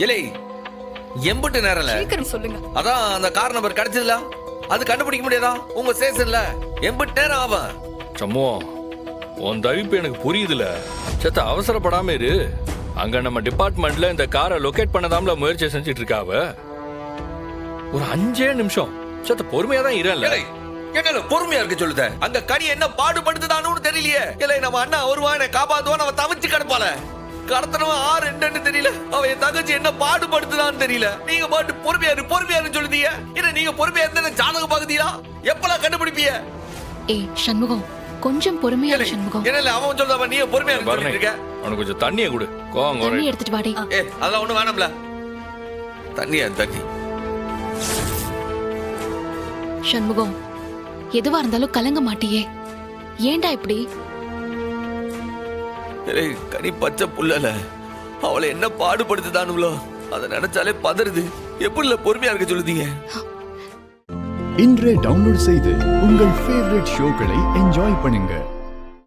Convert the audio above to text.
இலை எம்பிட்டு நேரம்ல சீக்கிரம் சொல்லுங்க. அதான் அந்த கார் நம்பர் கிடைச்சதுல அது கண்டுபிடிக்க முடியாதா உங்க ஸ்டேஷன்ல எம்பிட்டு நேரம் ஆகும். சம்மோ உன் தவிப்பு எனக்கு புரியுதுல. சத்த அவசரப்படாம இரு. அங்க நம்ம டிபார்ட்மெண்ட்ல இந்த காரை லொகேட் பண்ணதாம்ல முயற்சி செஞ்சுட்டு இருக்காவ. ஒரு 5 நிமிஷம் சத்த பொறுமையா தான் இரல. என்ன பொறுமையா இருக்க சொல்லுத. அங்க கனி என்ன பாடுபடுத்துதானு தெரியலையே. இல்லை நம்ம அண்ணா வருவான் என்ன காப்பாத்துவான் அவன் தவிச்சு கிடப்பால. கடத்தனவன் 6 தெரியல. அவன் என் தங்கச்சி என்ன பாடுபடுத்துதான்னு தெரியல. நீங்க பாட்டு பொறுமையாரு சொல்லுதீங்க. என்ன நீங்க பொறுமையா இருந்தா ஜாதகம் பாக்குதீங்களா? எப்பலாம் கண்டுபிடிப்பீங்க? ஏய் சண்முகம் கொஞ்சம் பொறுமையா இரு சண்முகம். என்ன அவன் சொல்றவன் நீ பொறுமையா இருக்க. அவனுக்கு கொஞ்சம் தண்ணியை கொடு. கோவம் தண்ணி எடுத்துட்டு வாடி. அதெல்லாம் ஒண்ணும் வேணாம்ல. தண்ணி சண்முகம் எதுவா இருந்தாலும் கலங்க மாட்டியே. ஏன்டா இப்படி? கனி பச்சை புள்ளல. அவளை என்ன பாடுபடுத்துதானுங்களோ அதை நினைச்சாலே பதறுது. எப்படி பொறுமையா இருக்க சொல்லுதீங்க? இன்றே டவுன்லோட் செய்து உங்கள் ஃபேவரட் ஷோக்களை என்ஜாய் பண்ணுங்க.